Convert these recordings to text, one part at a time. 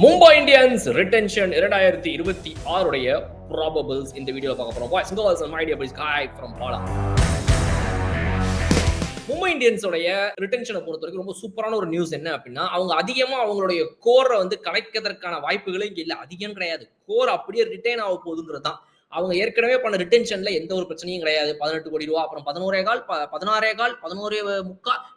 Mumbai Indians retention 2026 உடைய probables இந்த வீடியோல பார்க்க போறோம். Boys and girls, my dear boys, hi from Bala. Mumbai இந்தியன்ஸோடைய ரிட்டென்ஷனை பொறுத்த வரைக்கும் ரொம்ப சூப்பரான ஒரு நியூஸ் என்ன அப்படின்னா, அவங்க அதிகமா அவங்களுடைய கோரை வந்து கலைக்கிறதுக்கான வாய்ப்புகளே இங்க இல்ல. அதிகம் கிடையாது. கோர் அப்படியே ரிட்டைன் ஆக போகுதுங்கிறது தான். அவங்க ஏற்கனவே பண்ண ரிட்டென்ஷன்ல எந்த ஒரு பிரச்சனையும் கிடையாது. 18 கோடி ரூபா, அப்புறம் 11.25, 16.25, 11.45,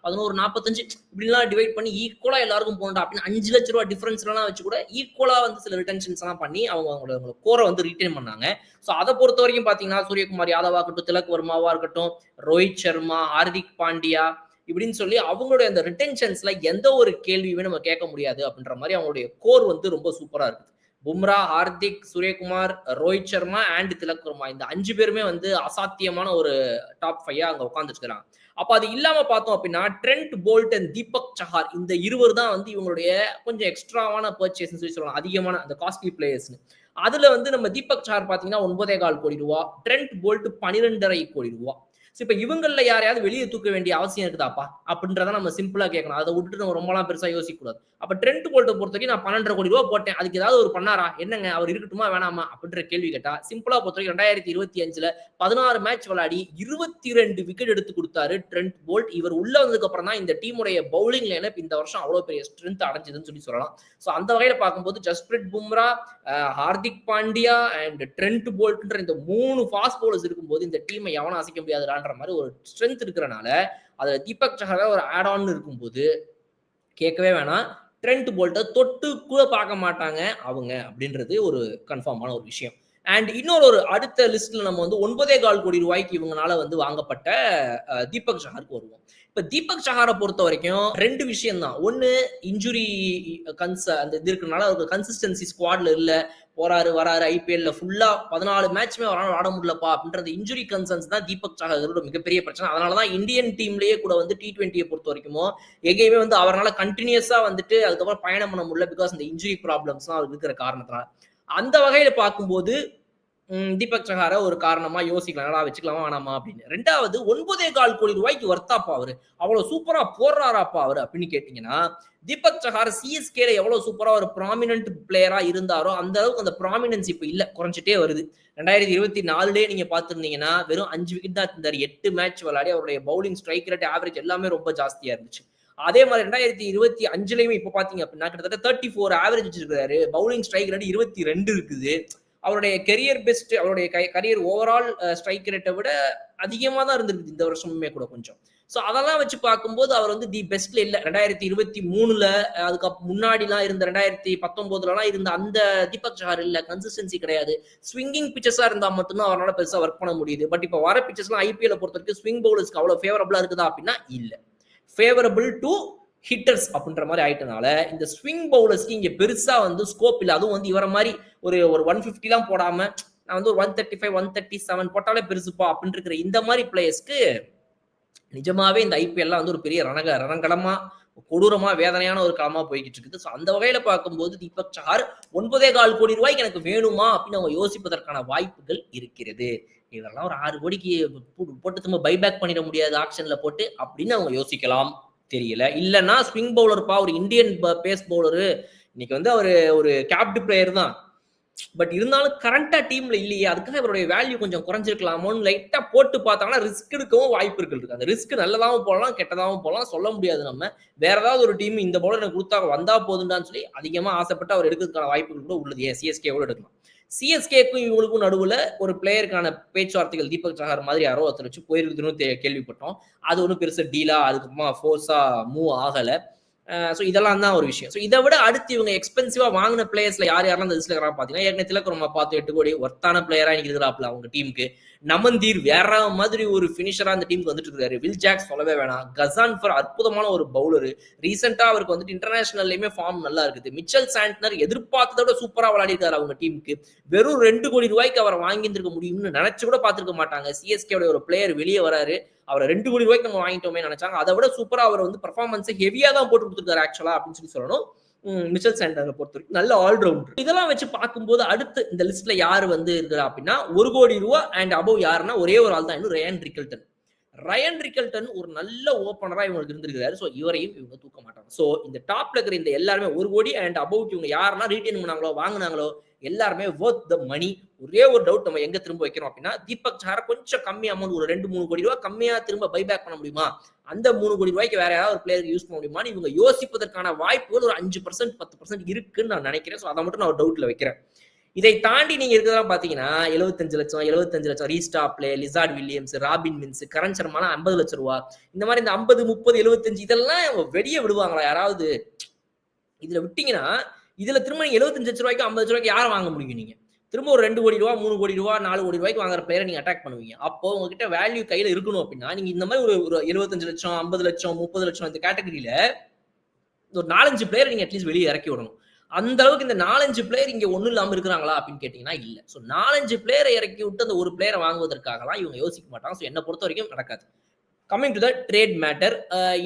11.45 இப்படிலாம் டிவைட் பண்ணி ஈக்குவலா எல்லாருக்கும் போகணும் அப்படின்னு 5 லட்ச ரூபா டிஃபரன்ஸ்லாம் வச்சு கூட ஈக்குவலா வந்து சில ரிட்டென்ஷன்ஸ் எல்லாம் பண்ணி அவங்களோட கோரை வந்து ரிட்டைன் பண்ணாங்க. ஸோ அதை பொறுத்த வரைக்கும் பாத்தீங்கன்னா, சூரியகுமார் யாதவா இருக்கட்டும், திலக் வர்மாவா இருக்கட்டும், ரோஹித் சர்மா, ஹார்திக் பாண்டியா இப்படின்னு சொல்லி அவங்களுடைய அந்த ரிட்டென்ஷன்ஸ்ல எந்த ஒரு கேள்வியுமே நம்ம கேட்க முடியாது அப்படின்ற மாதிரி அவங்களுடைய கோர் வந்து ரொம்ப சூப்பரா இருக்கு. பும்ரா, ஹார்திக், சூரியகுமார், ரோஹித் சர்மா அண்ட் திலக் வர்மா இந்த 5 பேருமே வந்து அசாத்தியமான ஒரு டாப் 5 அங்க உட்காந்துருக்காங்க. அப்ப அது இல்லாம பார்த்தோம் அப்படின்னா, Trent Boult and Deepak Chahar இந்த இருவர் தான் வந்து இவங்களுடைய கொஞ்சம் எக்ஸ்ட்ராவான பர்ச்சேஸ் சொல்லலாம், அதிகமான அந்த காஸ்ட்லி பிளேயர்ஸ். அதுல வந்து நம்ம தீபக் சஹார் பாத்தீங்கன்னா 9.25 கோடி ரூபா, ட்ரெண்ட் போல்ட் 12.5 கோடி ரூபா. இப்ப இவங்கள யாரையாவது வெளியே தூக்க வேண்டிய அவசியம் இருக்குதாப்பா அப்படின்றத நம்ம சிம்பிளா கேட்கணும். அதை விட்டுட்டு நம்ம ரொம்பலாம் பெருசா யோசிக்க கூடாது. அப்ப ட்ரெண்ட் போல்ட்டை பொறுத்த வரைக்கும் நான் 12.5 கோடி ரூபா போட்டேன், அதுக்கு ஏதாவது ஒரு பண்ணாரா, என்னங்க அவர் இருக்கட்டுமா வேணாமா அப்படின்ற கேள்வி கேட்டா, சிம்பிளா பொறுத்த வரைக்கும் 2025ல 16 மேட்ச் விளையாடி 22 விக்கெட் எடுத்து கொடுத்தாரு ட்ரெண்ட் போல்ட். இவர் உள்ள வந்ததுக்கு அப்புறம் தான் இந்த டீமுடைய பவுலிங் லைனப் இந்த வருஷம் அவ்வளவு பெரிய ஸ்ட்ரென்த் அடைஞ்சதுன்னு சொல்லலாம். சோ அந்த வகையில பார்க்கும்போது ஜஸ்பிரிட் பும்ரா, ஹார்திக் பாண்டியா அண்ட் ட்ரெண்ட் போல்ட்ன்ற இந்த 3 ஃபாஸ்ட் பவுலர்ஸ் இருக்கும்போது இந்த டீமை எவனும் அசைக்க முடியாதுன்ற மாதிரி ஒரு ஸ்ட்ரென்த் இருக்கிறனால அதுல தீபக் சஹார் ஒரு ஆட் ஆன் இருக்கும்போது கேட்கவே வேணாம். ட்ரெண்ட் போல்ட்டை தொட்டு கூட பார்க்க மாட்டாங்க அவங்க அப்படின்றது ஒரு கன்ஃபார்மான ஒரு விஷயம். அண்ட் இன்னொரு ஒரு அடுத்த லிஸ்ட்ல நம்ம வந்து 9.25 கோடி ரூபாய்க்கு இவங்களால வந்து வாங்கப்பட்ட தீபக் சஹாருக்கு வருவோம். இப்ப தீபக் சஹாரை பொறுத்த வரைக்கும் 2 விஷயம் தான். ஒன்னு, இன்ஜுரி அந்த இது இருக்கனால அவருக்கு கன்சிஸ்டன்சி ஸ்குவாட்ல இல்ல, போறாரு வராரு, ஐபிஎல்ல ஃபுல்லா 14 மேட்ச்மே அவரால் ஆட முடியலப்பா அப்படின்றது இன்ஜுரி கன்சர்ன்ஸ் தான் தீபக் சஹாரோட மிகப்பெரிய பிரச்சனை. அதனாலதான் இந்தியன் டீம்லயே கூட வந்து T20 பொறுத்த வரைக்கும் எங்கேயுமே வந்து அவரால் கண்டினியூஸா வந்துட்டு அதுக்கப்புறம் பயணம் பண்ண முடியல, பிகாஸ் அந்த இன்ஜுரி ப்ராப்ளம்ஸ் தான் அவருக்கு இருக்கிற காரணத்தினால. அந்த வகையில பார்க்கும்போது தீபக் சஹாரை ஒரு காரணமா யோசிக்கலாம், வச்சுக்கலாமா வேணாமா அப்படின்னு. 2வது, 9.25 கோடி ரூபாய்க்கு வர்த்தாப்பா அவரு, அவ்வளவு சூப்பரா போடுறாராப்பா அவரு அப்படின்னு கேட்டீங்கன்னா, தீபக் சஹார் சிஎஸ்கேல எவ்வளவு சூப்பரா ஒரு ப்ராமினன்ட் பிளேயரா இருந்தாரோ அந்த அளவுக்கு அந்த ப்ராமினன்ஸ் இப்ப இல்ல, குறைஞ்சிட்டே வருது. 2024லயே நீங்க பாத்துருந்தீங்கன்னா வெறும் 5 விக்கெட் தான் இருந்தாரு. 8 மேட்ச் விளையாடி அவருடைய பவுலிங் ஸ்ட்ரைக் ரேட் ஆவரேஜ் எல்லாமே ரொம்ப ஜாஸ்தியா இருந்துச்சு. அதே மாதிரி 2025லயுமே இப்ப பாத்தீங்க அப்படின்னா கிட்டத்தட்ட 34 ஆவரேஜ் வச்சிருக்காரு. பவுலிங் ஸ்ட்ரைக் ரேட் 22 இருக்குது. அவருடைய கெரியர் பெஸ்ட், அவருடைய கரியர் ஓவரால் ஸ்ட்ரைக் ரேட்டை விட அதிகமா தான் இருந்திருக்கு இந்த வருஷமுமே கூட கொஞ்சம். சோ அதெல்லாம் வச்சு பார்க்கும்போது அவர் வந்து தி பெஸ்ட்ல இல்ல. 2023ல அதுக்கு முன்னாடிலாம் இருந்த 2019லலாம் இருந்த அந்த தீபக் சஹார் இல்ல. கன்சிஸ்டன்சி கிடையாது. ஸ்விங்கிங் பிச்சஸா இருந்தா மட்டும்தான் அவரால் பெருசா ஒர்க் பண்ண முடியுது. பட் இப்ப வர பிச்சஸ்லாம் ஐபிஎல் பொறுத்த வரைக்கும் ஸ்விங் பவுலர்ஸ்க்கு அவ்வளவு ஃபேவரபிளா இருக்குதா அப்படின்னா இல்ல. ஃபேவரபிள் டு ஹிட்டர்ஸ் அப்படின்ற மாதிரி ஆயிட்டனால இந்த ஸ்விங் பவுலர்ஸ்க்கு இங்க பெருசா வந்து ஸ்கோப் இல்ல. அதுவும் வந்து இவர மாதிரி ஒரு 150 போடாம நான் வந்து ஒரு 135, 137 போட்டாலே பெருசுப்பா அப்படின்னு இருக்கிற இந்த மாதிரி பிளேயர்ஸ்க்கு நிஜமாவே இந்த ஐபிஎல்லாம் வந்து ஒரு பெரிய ரணங்களமா, கொடூரமா, வேதனையான ஒரு களமா போய்கிட்டு இருக்குது. ஸோ அந்த வகையில பார்க்கும்போது தீபக் சஹார் 9.25 கோடி ரூபாய்க்கு எனக்கு வேணுமா அப்படின்னு அவங்க யோசிப்பதற்கான வாய்ப்புகள் இருக்கிறது. இதெல்லாம் ஒரு 6 கோடிக்கு போட்டு திரும்ப பைபேக் பண்ணிட முடியாது ஆக்ஷன்ல போட்டு அப்படின்னு அவங்க யோசிக்கலாம். தெரியல. இல்லன்னா ஸ்விங் பவுலர்ப்பா, ஒரு இந்தியன் பேஸ் பவுலரு, இன்னைக்கு வந்து அவரு ஒரு கேப்டு பிளேயர் தான். பட் இருந்தாலும் கரண்டா டீம்ல இல்லையே, அதுக்காக இவருடைய வேல்யூ கொஞ்சம் குறைஞ்சிருக்கலாமோன்னு லைட்டா போட்டு பார்த்தாங்கன்னா ரிஸ்க் எடுக்கவும் வாய்ப்புகள் இருக்கு. அந்த ரிஸ்க் நல்லதாவும் போகலாம், கெட்டதாவும் போகலாம், சொல்ல முடியாது நம்ம. வேற ஏதாவது ஒரு டீம் இந்த பவுலர் எனக்கு கொடுத்தா வந்தா போதுண்டான்னு சொல்லி அதிகமா ஆசைப்பட்டு அவர் எடுக்கிறதுக்கான வாய்ப்புகள் கூட உள்ளது. சிஎஸ்கே கூட எடுக்கலாம். சிஎஸ்கேக்கும் இவங்களுக்கும் நடுவுல ஒரு பிளேயருக்கான பேச்சுவார்த்தைகள் தீபக் சஹார் மாதிரி யாரோ ஒருத்தர் வச்சு போயிருக்குதுன்னு கேள்விப்பட்டோம். அது ஒன்றும் பெருசா டீலா அதுக்கப்புறமா ஃபோர்ஸா மூவ் ஆகல. ஸோ இதெல்லாம் தான் ஒரு விஷயம். ஸோ இதை விட அடுத்து இவங்க எக்ஸ்பென்சிவா வாங்கின பிளேயர்ஸ்ல யாரெல்லாம் அந்த லிஸ்ட்ல இருக்கிறாங்க பாத்தீங்கன்னா, ஏற்கனவே திலக் வர்மா பார்த்து 8 கோடி ஒர்த்தான பிளேயரா இன்னைக்கு இருக்கிறாப்ல அவங்க டீமுக்கு. நமந்தீர் வேற மாதிரி ஒரு பினிஷரா அந்த டீமுக்கு வந்துட்டு இருக்காரு. வில் ஜாக் சொல்லவே வேணாம். கசான்ஃபர் அற்புதமான ஒரு பவுலரு. ரீசெண்டா அவருக்கு வந்துட்டு இன்டர்நேஷனல்லையுமே ஃபார்ம் நல்லா இருக்குது. மிச்சல் சாண்ட்னர் எதிர்பார்த்ததை விட சூப்பரா விளையாடி இருக்காரு அவங்க டீமுக்கு. வெறும் 2 கோடி ரூபாய்க்கு அவரை வாங்கியிருக்க முடியும்னு நினைச்சு கூட பார்த்திருக்க மாட்டாங்க. சிஎஸ்கே ஒரு பிளேயர் வெளியே வராரு, அவரை 2 கோடி ரூபாய்க்கு நம்ம வாங்கிட்டோமே நினைச்சாங்க. அதை விட சூப்பரா அவர் வந்து பெர்ஃபார்மன்ஸை ஹெவியா தான் போட்டு கொடுத்துருக்காரு ஆக்சுவலா அப்படின்னு சொல்லணும். மிச்சல் சாண்டரை பொறுத்த வரைக்கும் நல்ல ஆல்ரவுண்டர். இதெல்லாம் வச்சு பார்க்கும்போது அடுத்து இந்த லிஸ்ட்ல யாரு வந்து இருக்கிறா அப்படின்னா 1 கோடி ரூபாய் அண்ட் அபவ் யாருன்னா ஒரே ஒரு ஆள் தான், இன்னும் ரயான் ரிக்கல்டன். ரயன் ரிக்கல்டன் ஒரு நல்ல ஓப்பனரா இவங்களுக்கு இருந்திருக்காரு. சோ இவரையும் இவங்க தூக்க மாட்டாங்க. சோ இந்த டாப்ல இருக்கிற இந்த எல்லாருமே 1 கோடி அண்ட் அபௌட் இவங்க யாரெல்லாம் ரீடைன் பண்ணாங்களோ, வாங்குனாங்களோ எல்லாருமே வொர்த் த மணி. ஒரே ஒரு டவுட் நம்ம எங்க திரும்ப வைக்கிறோம் அப்படின்னா, தீபக் சஹார கொஞ்சம் கம்மி அமௌண்ட் ஒரு 2-3 கோடி ரூபாய் கம்மியா திரும்ப பைபேக் பண்ண முடியுமா? அந்த 3 கோடி ரூபாய்க்கு வேற ஏதாவது ஒரு பிளேயருக்கு யூஸ் பண்ண முடியுமான்னு இவங்க யோசிப்பதற்கான வாய்ப்புகள் ஒரு 5% 10% இருக்குன்னு நான் நினைக்கிறேன். சோ அதை மட்டும் நான் ஒரு டவுட்ல வைக்கிறேன். இதை தாண்டி நீங்க இருக்கிறதா பாத்தீங்கன்னா 75 லட்சம் ரீஸ்டாப்ல Lizaad Williams, Robin Minz, Karn சர்மானா 50 லட்சம் ரூபாய். இந்த மாதிரி இந்த 50, 30, 75 இதெல்லாம் வெடிய விடுவாங்களா யாராவது? இதுல விட்டீங்கன்னா இதுல திரும்ப நீங்க 75 லட்சம் ரூபாய்க்கு 50 லட்சம் ரூபாய்க்கு யாரை வாங்க முடியும் நீங்க? திரும்ப ஒரு 2 கோடி ரூபாய், 3 கோடி ரூபாய், 4 கோடி ரூபாய்க்கு வாங்குற பிளேயரை நீங்க அட்டாக் பண்ணுவீங்க. அப்போ உங்ககிட்ட வேல்யூ கையில இருக்கணும் அப்படின்னா நீங்க இந்த மாதிரி ஒரு 75 லட்சம், 50 லட்சம், 30 லட்சம் இந்த கேட்டகரியில ஒரு 4-5 பிளேயர் நீங்க அட்லீஸ்ட் வெளியே இறக்கி விடணும். அந்த அளவுக்கு இந்த 4-5 பிளேயர் இங்க ஒண்ணும் இல்லாம இருக்கிறாங்களா அப்படின்னு கேட்டீங்கன்னா இல்ல. சோ 4-5 பிளேயரை இறக்கி விட்டு அந்த ஒரு பிளேயரை வாங்குவதற்காகலாம் இவங்க யோசிக்க மாட்டாங்க. சோ என்ன பொறுத்த வரைக்கும் நடக்காது. Coming to the trade matter,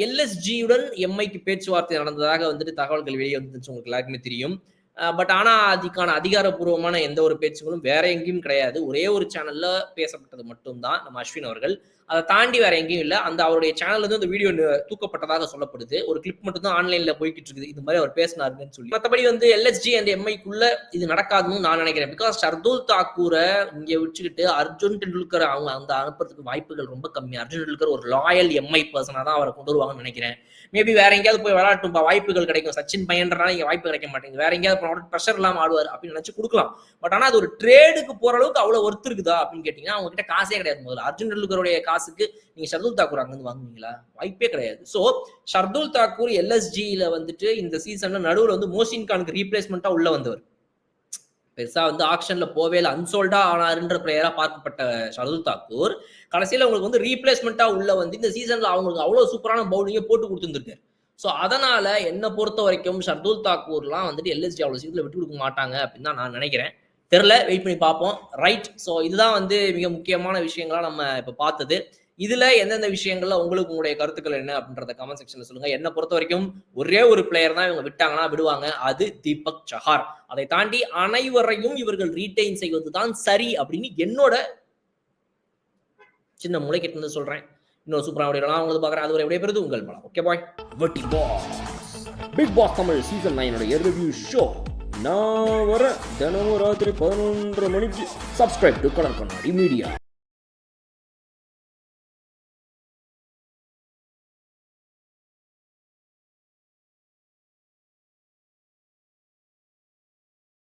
எல்எஸ்ஜியுடன் எம்ஐக்கு பேச்சுவார்த்தை நடந்ததாக வந்துட்டு தகவல்கள் வெளியே வந்துச்சு, உங்களுக்கு எல்லாருக்குமே தெரியும். பட் ஆனா அதுக்கான அதிகாரப்பூர்வமான எந்த ஒரு பேச்சுகளும் வேற எங்கேயும் கிடையாது. ஒரே ஒரு சேனல்ல பேசப்பட்டது மட்டும்தான் நம்ம அஸ்வின் அவர்கள். அதை தாண்டி வேற எங்கேயும் இல்ல. அந்த அவருடைய சேனல்ல இருந்து அந்த வீடியோ தூக்கப்பட்டதாக சொல்லப்படுது. ஒரு கிளிப் மட்டும் தான் ஆன்லைன்ல போய்கிட்டு இருக்குது இந்த மாதிரி அவர் பேசினாருன்னு சொல்லி. மற்றபடி வந்து எல்எஸ்ஜி அண்ட் எம்ஐக்குள்ள இது நடக்காதுன்னு நான் நினைக்கிறேன். பிகாஸ் ஷர்துல் தாக்கூரை இங்க வச்சுக்கிட்டு அர்ஜுன் டெண்டுல்கர் அவங்க அந்த அனுப்புறதுக்கு வாய்ப்புகள் ரொம்ப கம்மி. அர்ஜுன் டெண்டுல்கர் ஒரு லாயல் எம்ஐ பர்சனா தான் அவரை கொண்டு வருவாங்கன்னு நினைக்கிறேன். மேபி வேற எங்கேயாவது போய் விளையாட்டும் வாய்ப்புகள் கிடைக்கும். சச்சின் பையன்றனால இங்க வாய்ப்பு கிடைக்க மாட்டேங்குது. வேற எங்கேயாவது ப்ரெஷர் இல்லாம ஆடுவார் அப்படின்னு நினைச்சு கொடுக்கலாம். பட் ஆனா அது ஒரு ட்ரேடுக்கு போற அளவுக்கு அவ்வளவு ஒர்த் இருக்குதா அப்படின்னு கேட்டீங்கன்னா அவங்க கிட்ட காசே கிடையாது. முதல்ல அர்ஜுன் டெண்டுல்கருடைய காசுக்கு நீங்க ஷர்துல் தாக்கூர் அங்க இருந்து வாங்குவீங்களா? வாய்ப்பே கிடையாது. சோ ஷர்துல் தாக்கூர் எல்எஸ்ஜியில வந்துட்டு இந்த சீசன்ல நடுவுல வந்து மோசின் கானுக்கு ரீப்ளேஸ்மெண்டா உள்ள வந்தவர். பெருசா வந்து ஆக்ஷன்ல போவே இல்லை, அன்சோல்டா ஆனாருன்ற பிளேயரா பார்க்கப்பட்ட ஷர்துல் தாக்கூர் கடைசியில உங்களுக்கு வந்து ரீப்ளேஸ்மெண்டா உள்ள வந்து இந்த சீசன்ல அவங்களுக்கு அவ்வளவு சூப்பரான பவுலிங்க போட்டு கொடுத்துருக்காரு. சோ அதனால என்ன பொறுத்த வரைக்கும் ஷர்துல் தாக்கூர்லாம் வந்துட்டு எல்எஸ்ஜி அவ்வளவு சீக்கிரம் விட்டு கொடுக்க மாட்டாங்க அப்படின்னு தான் நான் நினைக்கிறேன். தெரியல, வெயிட் பண்ணி பார்ப்போம். ரைட், ஸோ இதுதான் வந்து மிக முக்கியமான விஷயங்களா நம்ம இப்போ பார்த்தது. இதுல எந்தெந்த விஷயங்கள்ல உங்களுக்கு உங்களுடைய கருத்துக்கள் என்ன அப்படின்றத கமெண்ட் செக்ஷன்ல சொல்லுங்க. என்ன பொறுத்த வரைக்கும் ஒரே ஒரு பிளேயர் தான் இவங்க விட்டாங்கன்னா விடுவாங்க, அது தீபக் சஹார். அதை தாண்டி அனைவரையும் இவர்கள் ரீடைன் செய்வதுதான் சரி அப்படின்னு என்னோட சின்ன மூளைக்கிட்ட இருந்து சொல்றேன். இன்னொரு சூப்பரான வீடியோலாம் உங்களுக்கு பார்க்குறேன். அது ஒரு விடைபெறுது உங்கள் பலம். Okay bye. வட்டி boss Bigg Boss Tamil season 9 review show நான் வர தினமும் ராத்திரி 11:30 மணிக்கு. சப்ஸ்கிரைப் டு கலர் கண்ணாடி மீடியா.